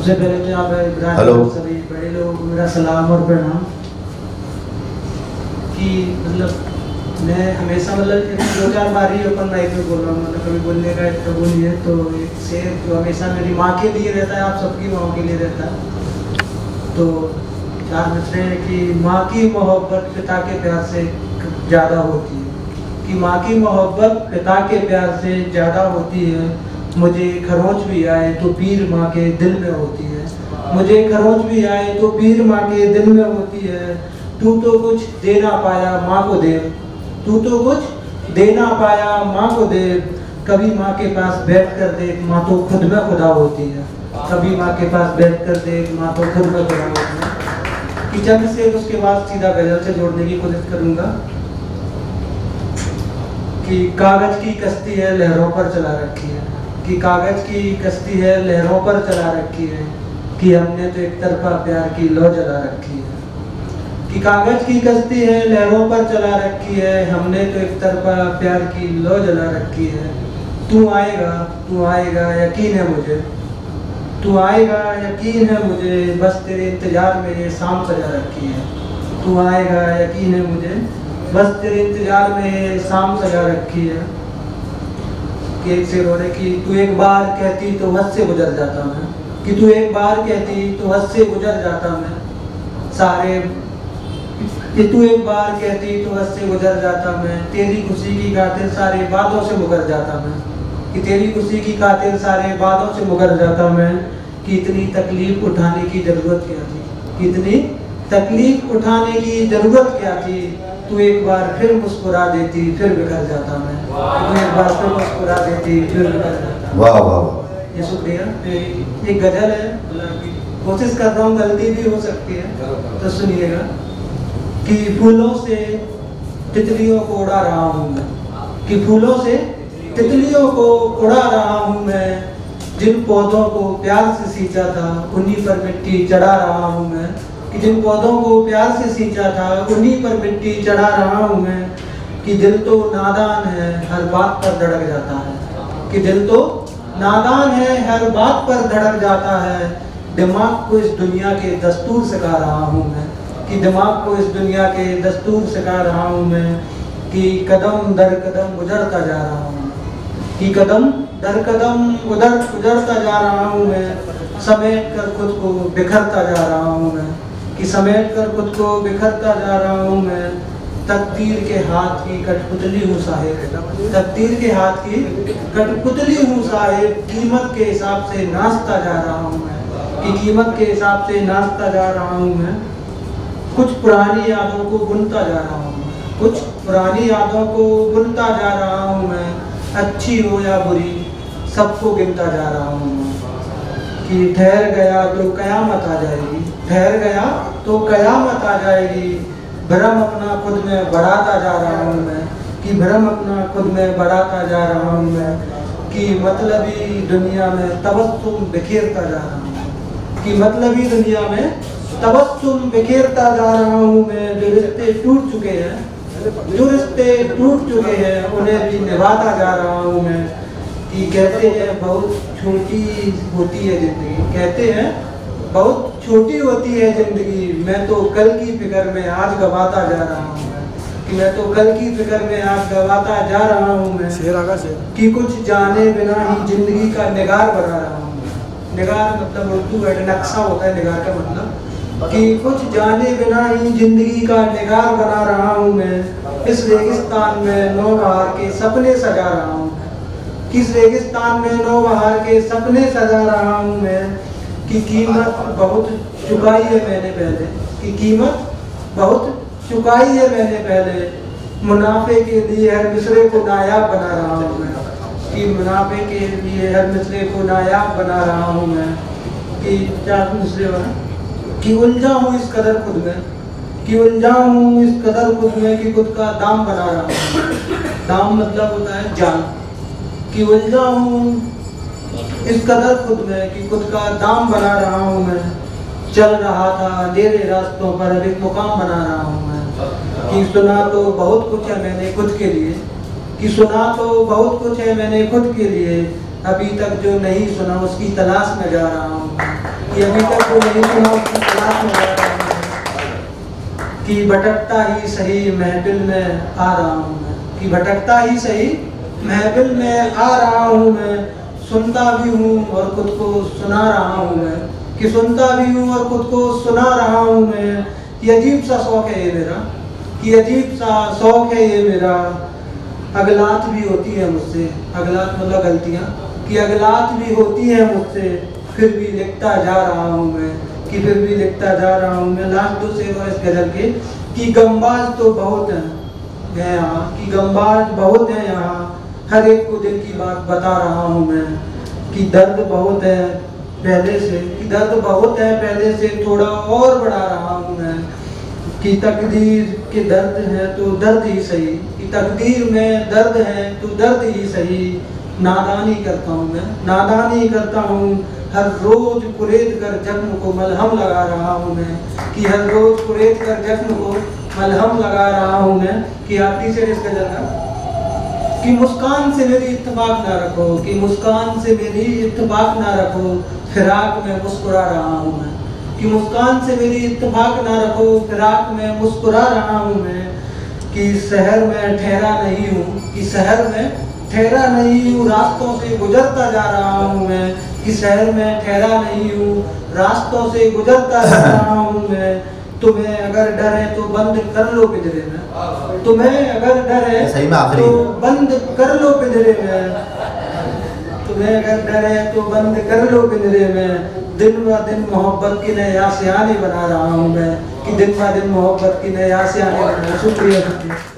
सबसे पहले तो यहाँ पे सभी बड़े लोगों को मेरा सलाम और प्रणाम। कि मतलब मैं हमेशा मतलब 2-4 बार ही ओपन माइक में बोल रहा हूँ, मतलब कभी बोलने का इतना वो नहीं है। तो एक शेर जो हमेशा मेरी माँ के लिए रहता है, आप सबकी माँ के लिए रहता है। तो 4 मिसरे हैं कि माँ की मोहब्बत पिता के प्यार से ज़्यादा होती है, कि माँ की मोहब्बत पिता के प्यार से ज़्यादा होती है। मुझे खरोंच भी आए तो पीर माँ के दिल में होती है, मुझे खरोंच भी आए तो पीर माँ के दिल में होती है। तू तो कुछ दे ना पाया माँ को दे, तू तो कुछ दे ना पाया माँ को दे। कभी माँ के पास बैठ कर देख, माँ तो खुद में खुदा होती है। कभी माँ के पास बैठ कर देख, माँ तो खुद में खुदा होती है। कि चंद से उसके बाद सीधा गजल से जोड़ने की कोशिश करूँगा। कि कागज की कश्ती है लहरों पर चला रखी है, कि कागज की कश्ती है लहरों पर चला रखी है। कि हमने तो एक तरफा प्यार की लौ जला रखी है, कि कागज की कश्ती है लहरों पर चला रखी है। हमने तो एक तरफा प्यार की लौ जला रखी है। तू आएगा यकीन है मुझे, तू आएगा यकीन है मुझे। बस तेरे इंतजार में ये शाम सजा रखी है। तू आएगा यकीन है मुझे, बस तेरे इंतजार में शाम सजा रखी है। कि एक शेर हो रहा है कि तू एक बार कहती तो हद से गुजर जाता मैं, कि तू एक बार कहती तो हद से गुजर जाता मैं सारे। कि तू एक बार कहती तो हद से गुजर जाता मैं, तेरी खुशी की खातिर सारे बातों से मुकर जाता मैं। कि तेरी खुशी की खातिर सारे बातों से मुकर जाता मैं। कि इतनी तकलीफ उठाने की ज़रूरत क्या थी, कि इतनी तकलीफ उठाने की ज़रूरत क्या थी। तू एक बार फिर मुस्कुरा देती फिर बिखर जाता मैं, तू एक बार फिर मुस्कुरा देती फिर बिखर जाता। वाह वाह, ये शुक्रिया। एक गजल है, कोशिश कर रहा हूँ, गलती भी हो सकती है तो सुनिएगा। कि फूलों से तितलियों को उड़ा रहा हूँ मैं, कि फूलों से तितलियों को उड़ा रहा हूँ मैं। जिन पौधों को प्यार से सींचा था उन्हीं पर मिट्टी चढ़ा रहा हूँ मैं। कि जिन पौधों को प्यार से सींचा था उन्हीं पर मिट्टी चढ़ा रहा हूँ मैं। कि दिल तो नादान है हर बात पर धड़क जाता है, कि दिल तो नादान है हर बात पर धड़क जाता है। दिमाग को इस दुनिया के दस्तूर सिखा रहा हूँ मैं, कि दिमाग को इस दुनिया के दस्तूर सिखा रहा हूँ मैं। कि कदम दर कदम गुजरता जा रहा हूँ, कि कदम दर कदम गुजरता जा रहा हूँ मैं। समेट कर खुद को बिखरता जा रहा हूँ मैं, कि समेट कर खुद को बिखरता जा रहा हूँ मैं। तकदीर के हाथ की कठपुतली हूँ साहिब, तकदीर के हाथ की कठपुतली हूँ साहिब। कीमत के हिसाब से नाचता जा रहा हूँ मैं, कि कीमत के हिसाब से नाचता जा रहा हूँ मैं। कुछ पुरानी यादों को बुनता जा रहा हूँ मैं, कुछ पुरानी यादों को बुनता जा रहा हूँ मैं। अच्छी हो या बुरी सबको गिनता जा रहा हूँ मैं। कि ठहर गया तो कयामत आ जाएगी, ठहर गया तो कयामत आ जाएगी। भ्रम अपना खुद में बढ़ाता जा रहा हूँ मैं, कि भ्रम अपना खुद में बढ़ाता जा रहा हूँ मैं। कि मतलबी दुनिया में तबस्सुम बिखेरता जा रहा हूँ, कि मतलबी दुनिया में तबस्सुम बिखेरता जा रहा हूँ मैं। जो रिश्ते टूट चुके हैं, जो रिश्ते टूट चुके हैं उन्हें भी निभाता जा रहा हूँ मैं। कि कहते हैं बहुत छोटी होती है ज़िंदगी, कहते हैं बहुत छोटी होती है ज़िंदगी। मैं तो कल की फिक्र में आज गवाता जा रहा हूँ मैं, कि मैं तो कल की फिक्र में आज गवाता जा रहा हूँ मैं। कि कुछ जाने बिना ही ज़िंदगी का निगार बना रहा हूँ मैं। निगार मतलब उर्दू वर्ड नक्शा होता है निगार का मतलब। कि कुछ जाने बिना ही ज़िंदगी का निगार बना रहा हूँ मैं। इस रेगिस्तान में नौबहार के सपने सजा रहा हूँ, किस रेगिस्तान में नौबहार के सपने सजा रहा हूँ मैं। कि कीमत बहुत चुकाई है मैंने पहले, कि कीमत बहुत चुकाई है मैंने पहले। मुनाफे के लिए हर मिसरे को नायाब बना रहा हूँ मैं, कि मुनाफे के लिए हर मिसरे को नायाब बना रहा हूँ मैं। कि क्या मिसरे बना, कि उलझा हूँ इस कदर खुद में, कि उलझा हूँ इस कदर खुद में कि खुद का दाम बना रहा हूँ। दाम मतलब होता है जान। कि उलझा हूँ इस कदर खुद में कि खुद का दाम बना रहा हूँ मैं। चल रहा था अंधेरे रास्तों पर अब एक मुकाम बना रहा हूँ मैं। कि सुना तो बहुत कुछ है मैंने खुद के लिए, कि सुना तो बहुत कुछ है मैंने खुद के लिए। अभी तक जो नहीं सुना उसकी तलाश में जा रहा हूँ, कि अभी तक जो नहीं सुना उसकी तलाश में जा रहा हूँ, कि भटकता ही सही महफिल में आ रहा हूँ मैं, कि भटकता ही सही महफिल में आ रहा हूँ मैं, सुनता भी हूँ और खुद को सुना रहा हूँ मैं, कि सुनता भी हूँ और खुद को सुना रहा हूँ मैं। ये अजीब सा शौक है ये मेरा, कि अजीब सा शौक है ये मेरा। अगलात भी होती है मुझसे, अगलात मतलब गलतियाँ, कि अगलात भी होती है मुझसे, फिर भी लिखता जा रहा हूँ मैं, कि फिर भी लिखता जा रहा हूँ मैं। लास्ट 2 शेर और इस गजल के, कि गमबाज तो बहुत है यहाँ, कि गमबाज बहुत है यहाँ, हर एक को दिल की बात बता रहा हूँ मैं, कि दर्द बहुत है पहले से, कि दर्द बहुत है पहले से, थोड़ा और बढ़ा रहा हूँ मैं, कि तकदीर के दर्द है तो दर्द ही सही, कि तकदीर में दर्द है तो दर्द ही सही। नादानी करता हूँ मैं, नादानी करता हूँ, हर रोज कुरेद कर जख्म को मलहम लगा रहा हूँ मैं, कि हर रोज कुरेद कर जख्म को मलहम लगा रहा हूँ मैं। कि आखिरी से इस गजल का, कि मुस्कान से मेरी इत्तेफाक ना रखो, कि मुस्कान से मेरी इत्तेफाक ना रखो, फिराक में मुस्कुरा रहा हूँ मैं, कि मुस्कान से मेरी इत्तेफाक ना रखो, फिराक में मुस्कुरा रहा हूँ मैं। कि शहर में ठहरा नहीं हूँ, कि शहर में ठहरा नहीं हूँ, रास्तों से गुजरता जा रहा हूँ मैं, कि शहर में ठहरा नहीं हूँ, रास्तों से गुजरता जा रहा हूँ मैं। तुम्हें अगर डर है तो बंद कर लो पिंजरे में, तुम्हें अगर डर है तो बंद कर लो पिंजरे में, तुम्हें अगर डर है तो बंद कर लो पिंजरे में। दिन ब दिन मोहब्बत की नए आशियाने बना रहा हूँ मैं, कि दिन ब दिन मोहब्बत की नए आशियाने बना। शुक्रिया।